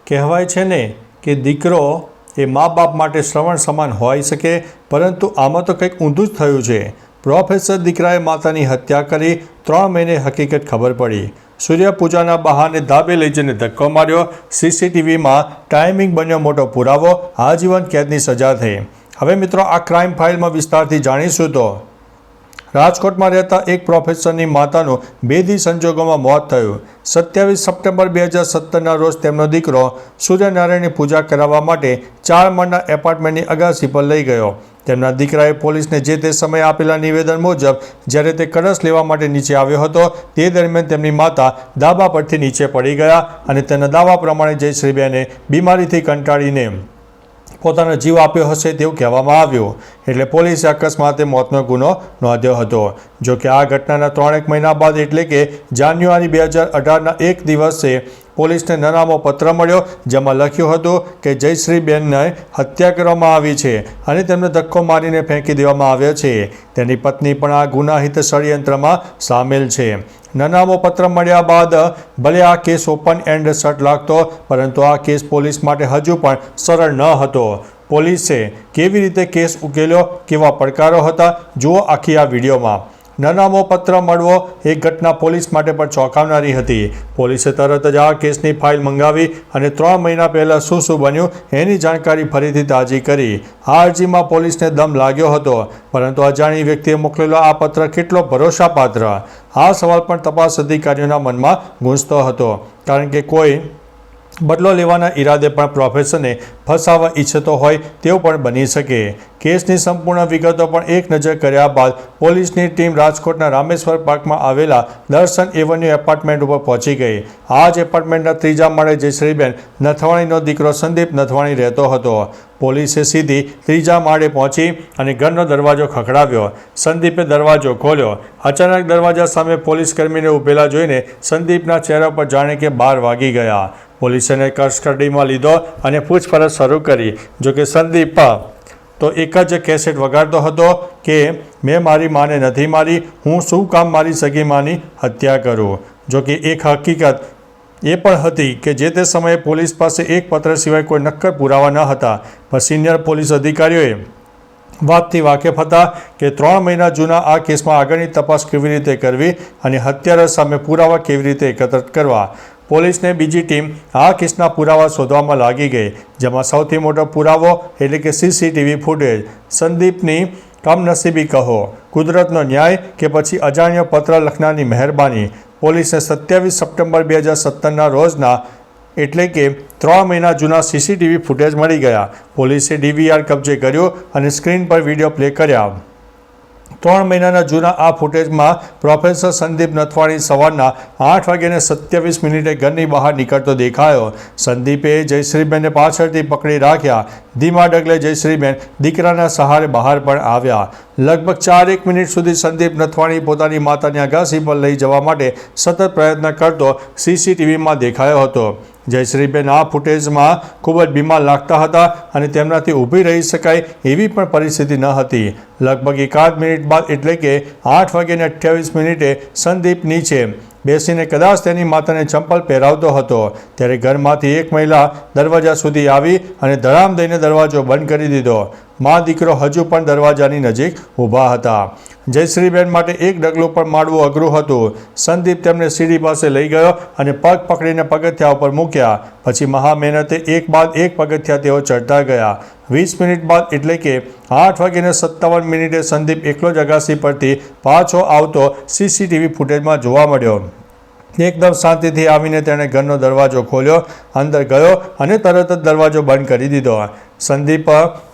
કહેવાય છે ને કે દીકરો એ મા બાપ માટે શ્રવણ સમાન હોઈ શકે, પરંતુ આમાં તો કંઈક ઊંધું જ થયું છે. પ્રોફેસર દીકરાએ માતાની હત્યા કરી, 3 મહિને હકીકત ખબર પડી. સૂર્ય પૂજાના બહાને ધાબે લઈ જઈને ધક્કો માર્યો. સીસીટીવીમાં ટાઈમિંગ બન્યો મોટો પુરાવો. આજીવન કેદની સજા થઈ. હવે મિત્રો આ ક્રાઇમ ફાઇલમાં વિસ્તારથી જાણીશું. તો રાજકોટમાં રહેતા એક પ્રોફેસરની માતાનું બેદી સંજોગોમાં મોત થયું. 27 સપ્ટેમ્બર 2017ના રોજ તેમનો દીકરો સૂર્યનારાયણની પૂજા કરાવવા માટે 4 માળના એપાર્ટમેન્ટની અગાસી પર લઈ ગયો. તેમના દીકરાએ પોલીસને જે તે સમયે આપેલા નિવેદન મુજબ જ્યારે તે કળશ લેવા માટે નીચે આવ્યો હતો તે દરમિયાન તેમની માતા ધાબા પરથી નીચે પડી ગયા અને તેના દાવા પ્રમાણે જયશ્રીબેને બીમારીથી કંટાળીને પોતાનો જીવ આપ્યો હશે તેવું કહેવામાં આવ્યું. એટલે પોલીસે અકસ્માતે મોતનો ગુનો નોંધ્યો હતો. જો કે આ ઘટનાના 3 મહિના બાદ એટલે કે જાન્યુઆરી 2018ના એક દિવસે પોલીસને નનામો પત્ર મળ્યો, જેમાં લખ્યું હતું કે જયશ્રીબેનને હત્યા કરવામાં આવી છે અને તેમને ધક્કો મારીને ફેંકી દેવામાં આવ્યો છે. તેની પત્ની પણ આ ગુનાહિત ષડયંત્રમાં સામેલ છે. નનામો પત્ર મળ્યા બાદ ભલે આ કેસ ઓપન એન્ડ શટ લાગતો, પરંતુ આ કેસ પોલીસ માટે હજુ પણ સરળ ન હતો. પોલીસે કેવી રીતે કેસ ઉકેલ્યો, કેવા પડકારો હતા, જુઓ આખી આ વિડીયોમાં. નનામો પત્ર મળવો એક ઘટના પોલીસ માટે પણ ચોંકાવનારી હતી. પોલીસે તરત જ આ કેસની ફાઇલ મંગાવી અને 3 મહિના પહેલાં શું બન્યું એની જાણકારી ફરીથી તાજી કરી. આ અરજીમાં પોલીસને દમ લાગ્યો હતો, પરંતુ અજાણી વ્યક્તિએ મોકલેલો આ પત્ર કેટલો ભરોસાપાત્ર? આ સવાલ પણ તપાસ અધિકારીઓના મનમાં ગૂંજતો હતો, કારણ કે કોઈ બદલો લેવાના ઈરાદે પણ પ્રોફેસરને ફસાવવા ઈચ્છતો હોય તેવું પણ બની શકે. કેસની સંપૂર્ણ વિગતો પણ એક નજર કર્યા બાદ પોલીસની ટીમ રાજકોટના રામેશ્વર પાર્કમાં આવેલા દર્શન એવન્યુ એપાર્ટમેન્ટ ઉપર પહોંચી ગઈ. આ જ એપાર્ટમેન્ટના 3જા માળે જયશ્રીબેન નથવાણીનો દીકરો સંદીપ નથવાણી રહેતો હતો. પોલીસે સીધી 3જા માળે પહોંચી અને ઘરનો દરવાજો ખખડાવ્યો. સંદીપે દરવાજો ખોલ્યો. અચાનક દરવાજા સામે પોલીસકર્મીને ઊભેલા જોઈને સંદીપના ચહેરા પર જાણે કે 12 વાગી ગયા. પોલીસને કસ્ટડીમાં લીધો અને પૂછપરછ શરૂ કરી. જોકે સંદીપ તો એક જ કેસેટ વગાડતો હતો કે મેં મારી માને નથી મારી, હું શું કામ મારી સગી માની હત્યા કરું. જોકે એક હકીકત એ પણ હતી કે જે તે સમયે પોલીસ પાસે એક પત્ર સિવાય કોઈ નક્કર પુરાવા ન હતા. પણ સિનિયર પોલીસ અધિકારીઓએ વાતથી વાકેફ હતા કે 3 મહિના જૂના આ કેસમાં આગળની તપાસ કેવી રીતે કરવી અને હત્યારા સામે પુરાવા કેવી રીતે એકત્રિત કરવા. પોલીસને બીજી ટીમ આ કેસના પુરાવા શોધવામાં લાગી ગઈ, જેમાં સૌથી મોટો પુરાવો એટલે કે સીસીટીવી ફૂટેજ. સંદીપની કમનસીબી કહો, કુદરતનો ન્યાય કે પછી અજાણ્યો પત્ર લખનારની મહેરબાની. પોલીસને 27 સપ્ટેમ્બર 2017ના રોજના એટલે કે 3 મહિના જૂના સીસીટીવી ફૂટેજ મળી ગયા. પોલીસે DVR કબજે કર્યો અને સ્ક્રીન પર વિડીયો પ્લે કર્યા. 3 મહિનાના જૂના આ ફૂટેજમાં પ્રોફેસર સંદીપ નથવાણી સવારના 8:27 ઘરની બહાર નીકળતો દેખાયો. સંદીપે જયશ્રીબેનને પાછળથી પકડી રાખ્યા. ધીમા ડગલે જયશ્રીબેન દીકરાના સહારે બહાર પણ આવ્યા. લગભગ 4 મિનિટ સુધી સંદીપ નથવાણી પોતાની માતાની અગાસી પર લઈ જવા માટે સતત પ્રયત્ન કરતો સીસીટીવીમાં દેખાયો હતો. જયશ્રીબેન આ ફૂટેજમાં ખૂબ જ બીમાર લાગતા હતા અને તેમનાથી ઊભી રહી શકાય એવી પણ પરિસ્થિતિ ન હતી. લગભગ 1 મિનિટ બાદ એટલે કે 8:28 સંદીપ નીચે બેસીને કદાચ તેની માતાને ચંપલ પહેરાવતો હતો ત્યારે ઘરમાંથી એક મહિલા દરવાજા સુધી આવી અને ધડામ દઈને દરવાજો બંધ કરી દીધો. મા દીકરો હજુ પણ દરવાજાની નજીક ઊભા હતા. જયશ્રીબેન માટે એક ડગલું પણ માંડવું અઘરું હતું. સંદીપ તેમને સીડી પાસે લઈ ગયો અને પગ પકડીને પગથિયા ઉપર મૂક્યા. પછી મહા મહેનતે એક બાદ એક પગથિયા તેઓ ચડતા ગયા. 20 મિનિટ બાદ એટલે કે 8:57 સંદીપ એકલો જ અગાસી પરથી પાછો આવતો સીસીટીવી ફૂટેજમાં જોવા મળ્યો. એકદમ શાંતિથી આવીને તેણે ઘરનો દરવાજો ખોલ્યો, અંદર ગયો અને તરત જ દરવાજો બંધ કરી દીધો. સંદીપ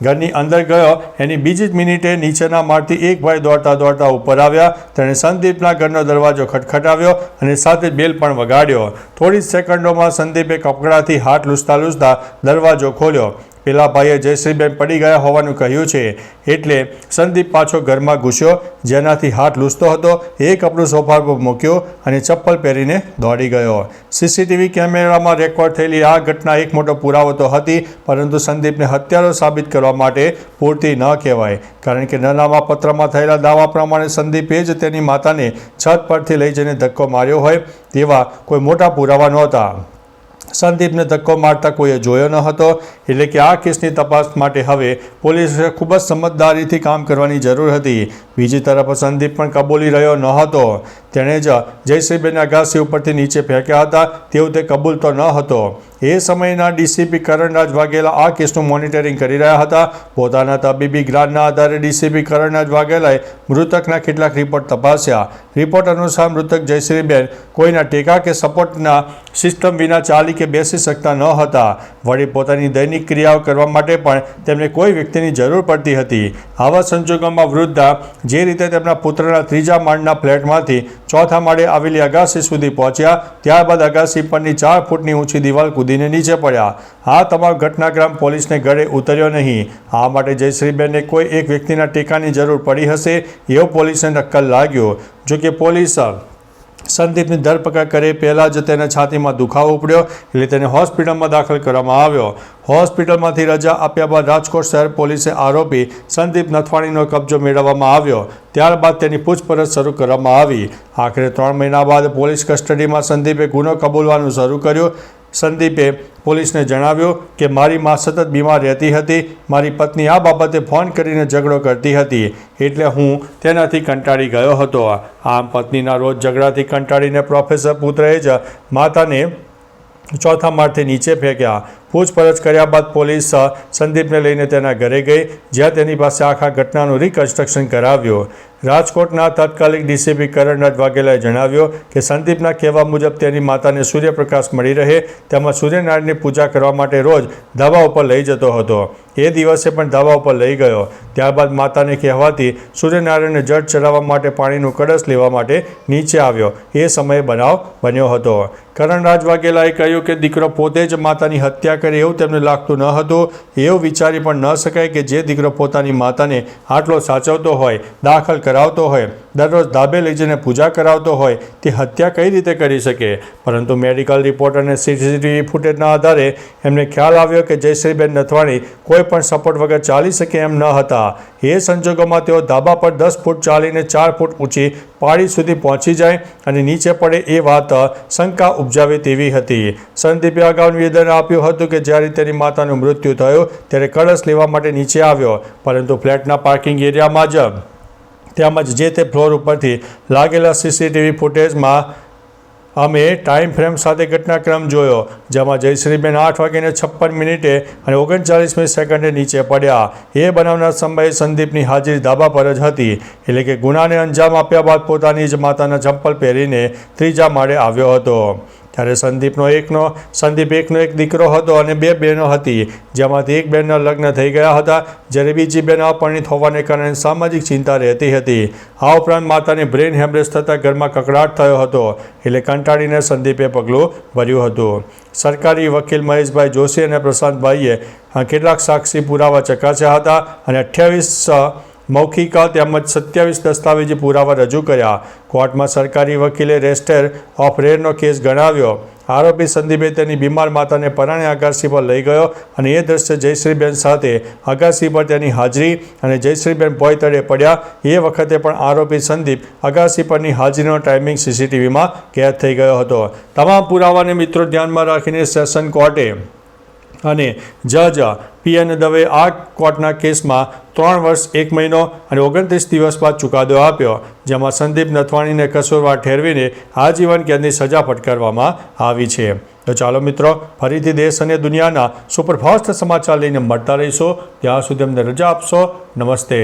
ઘરની અંદર ગયો એની બીજી જ મિનિટે નીચેના માળથી એક ભાઈ દોડતા દોડતા ઉપર આવ્યા. તેણે સંદીપના ઘરનો દરવાજો ખટખટાવ્યો અને સાથે બેલ પણ વગાડ્યો. થોડી જ સેકન્ડોમાં સંદીપે કપડાથી હાથ લૂછતા દરવાજો ખોલ્યો. પેલા ભાઈએ જયશ્રીબેન પડી ગયા હોવાનું કહ્યું છે એટલે સંદીપ પાછો ઘરમાં ઘૂસ્યો. જેનાથી હાથ લૂછતો હતો એ કપડું સોફા પર મૂક્યો અને ચપ્પલ પહેરીને દોડી ગયો. સીસીટીવી કેમેરામાં રેકોર્ડ થયેલી આ ઘટના એક મોટો પુરાવો તો હતી, પરંતુ સંદીપને હત્યારો સાબિત કરવા માટે પૂરતી ન કહેવાય, કારણ કે નનામા પત્રમાં થયેલા દાવા પ્રમાણે સંદીપે જ તેની માતાને છત પરથી લઈ જઈને ધક્કો માર્યો હોય તેવા કોઈ મોટા પુરાવા નહોતા. સંદીપને ધક્કો મારતા કોઈએ જોયો ન હતો. એટલે કે આ કેસની તપાસ માટે હવે પોલીસે ખૂબ જ સમજદારીથી કામ કરવાની જરૂર હતી. બીજી તરફ સંદીપ પણ કબૂલી રહ્યો ન હતો. તેણે જ જયશ્રીબેનને અગાસી ઉપરથી નીચે ફેંક્યા હતા તેવું તે કબૂલતો ન હતો. એ સમયના ડીસીપી કરણરાજ વાઘેલા આ કેસનું મોનિટરિંગ કરી રહ્યા હતા. પોતાના તબીબી જ્ઞાનના આધારે ડીસીપી કરણરાજ વાઘેલાએ મૃતકના કેટલાક રિપોર્ટ તપાસ્યા. રિપોર્ટ અનુસાર મૃતક જયશ્રીબેન કોઈના ટેકા કે સપોર્ટના સિસ્ટમ વિના ચાલી કે બેસી શકતા ન હતા. વળી પોતાની દૈનિક ક્રિયાઓ કરવા માટે પણ તેમને કોઈ વ્યક્તિની જરૂર પડતી હતી. આવા સંજોગોમાં વૃદ્ધા જે રીતે તેમના પુત્રના ત્રીજા માળના ફ્લેટમાંથી ચોથા માળે આવેલી અગાસી સુધી પહોંચ્યા, ત્યારબાદ અગાસી પરની 4 ફૂટની ઊંચી દિવાલ કૂદીને નીચે પડ્યા. આ તમામ ઘટનાક્રમ પોલીસને ગળે ઉતર્યો નહીં. આ માટે જયશ્રીબેનને કોઈ એક વ્યક્તિના ટેકાની જરૂર પડી હશે એવું પોલીસને નક્કલ લાગ્યું. જોકે પોલીસ સંદીપની ધરપકડ કરે પહેલાં જ તેના છાતીમાં દુખાવો ઉપડ્યો એટલે તેને હોસ્પિટલમાં દાખલ કરવામાં આવ્યો. હોસ્પિટલમાંથી રજા આપ્યા બાદ રાજકોટ શહેર પોલીસે આરોપી સંદીપ નથવાણીનો કબજો મેળવવામાં આવ્યો. ત્યારબાદ તેની પૂછપરછ શરૂ કરવામાં આવી. આખરે 3 મહિના બાદ પોલીસ કસ્ટડીમાં સંદીપે ગુનો કબૂલવાનું શરૂ કર્યું. સંદીપે પોલીસને જણાવ્યું કે મારી મા સતત બીમાર રહેતી હતી. મારી પત્ની આ બાબતે ફોન કરીને ઝઘડો કરતી હતી એટલે હું તેનાથી કંટાળી ગયો હતો. આમ પત્નીના રોજ ઝઘડાથી કંટાળીને પ્રોફેસર પુત્રએ જ માતાને ચોથા માળથી નીચે ફેંક્યા. પૂછપરછ કર્યા બાદ પોલીસ સંદીપને લઈને તેના ઘરે ગઈ, જ્યાં તેની પાસે આખા ઘટનાનું રિકન્સ્ટ્રક્શન કરાવ્યું. રાજકોટના તત્કાલીન ડીસીપી કરણરાજ વાઘેલાએ જણાવ્યું કે સંદીપના કહેવા મુજબ તેની માતાને સૂર્યપ્રકાશ મળી રહે તેમાં સૂર્યનારાયણની પૂજા કરવા માટે રોજ ધાબા ઉપર લઈ જતો હતો. એ દિવસે પણ ધાબા ઉપર લઈ ગયો. ત્યારબાદ માતાને કહેવાથી સૂર્યનારાયણને જળ ચડાવવા માટે પાણીનું કળશ લેવા માટે નીચે આવ્યો. એ સમયે બનાવ બન્યો હતો. કરણરાજ વાઘેલાએ કહ્યું કે દીકરો પોતે જ માતાની હત્યા કરે એવું તેમને લાગતું ન હતું. એવું વિચારી પણ ન શકાય કે જે દીકરો પોતાની માતાને આટલો સાચવતો હોય, દાખલ કરાવતો હોય, દરરોજ ધાબે લઈ જઈને પૂજા કરાવતો હોય, તે હત્યા કઈ રીતે કરી શકે. પરંતુ મેડિકલ રિપોર્ટ અને સીસીટીવી ફૂટેજના આધારે એમને ખ્યાલ આવ્યો કે જયશ્રીબેન નથવાણી કોઈ પણ સપોર્ટ વગર ચાલી શકે એમ ન હતા. એ સંજોગોમાં તેઓ ધાબા પર 10 ફૂટ ચાલીને 4 ફૂટ ઊંચી પાળી સુધી પહોંચી જાય અને નીચે પડે એ વાત શંકા ઉપજાવે તેવી હતી. સંદીપે અગાઉ નિવેદન આપ્યું હતું કે જ્યારે તેની માતાનું મૃત્યુ થયું ત્યારે કળશ લેવા માટે નીચે આવ્યો, પરંતુ ફ્લેટના પાર્કિંગ એરિયામાં જ તેમજ જે તે ફ્લોર ઉપરથી લાગેલા સીસીટીવી ફૂટેજમાં અમે ટાઈમ ફ્રેમ સાથે ઘટનાક્રમ જોયો, જેમાં જયશ્રીબેન 8:56 અને 39 સેકન્ડે નીચે પડ્યા. એ બનાવના સમયે સંદીપની હાજરી ધાબા પર જ હતી. એટલે કે ગુનાને અંજામ આપ્યા બાદ પોતાની જ માતાના ચંપલ પહેરીને ત્રીજા માળે આવ્યો હતો. ત્યારે સંદીપ એકનો એક દીકરો હતો અને 2 બહેનો હતી, જેમાંથી એક બહેનના લગ્ન થઈ ગયા હતા, જ્યારે બીજી બહેન અપરિણિત હોવાને કારણે સામાજિક ચિંતા રહેતી હતી. આ ઉપરાંત માતાને બ્રેન હેમરેજ થતાં ઘરમાં કકળાટ થયો હતો. એટલે કંટાળીને સંદીપે પગલું ભર્યું હતું. સરકારી વકીલ મહેશભાઈ જોશી અને પ્રશાંતભાઈએ કેટલાક સાક્ષી પુરાવા ચકાસ્યા હતા અને 28 મૌખિક તેમજ 27 દસ્તાવેજી પુરાવા રજૂ કર્યા. કોર્ટમાં સરકારી વકીલે રેસ્ટેર ઓફ રેરનો કેસ ગણાવ્યો. આરોપી સંદીપે તેની બીમાર માતાને પરાણે અગાસી પર લઈ ગયો અને એ દ્રશ્ય જયશ્રીબેન સાથે અગાસી પર તેની હાજરી અને જયશ્રીબેન ભોંય તળે પડ્યા એ વખતે પણ આરોપી સંદીપ અગાસી પરની હાજરીનો ટાઈમિંગ સીસીટીવીમાં કેદ થઈ ગયો હતો. તમામ પુરાવાને મિત્રો ધ્યાનમાં રાખીને સેશન કોર્ટે અને જજ PN દવે આ કોર્ટના કેસમાં 3 વર્ષ 1 મહિનો અને 29 દિવસ બાદ ચુકાદો આપ્યો, જેમાં સંદીપ નથવાણીને કસૂરવાર ઠેરવીને આજીવન કેદની સજા ફટકારવામાં આવી છે. તો ચાલો મિત્રો, ફરીથી દેશ અને દુનિયાના સુપરફાસ્ટ સમાચાર લઈને મળતા રહીશું. ત્યાં સુધી અમને રજા આપશો. નમસ્તે.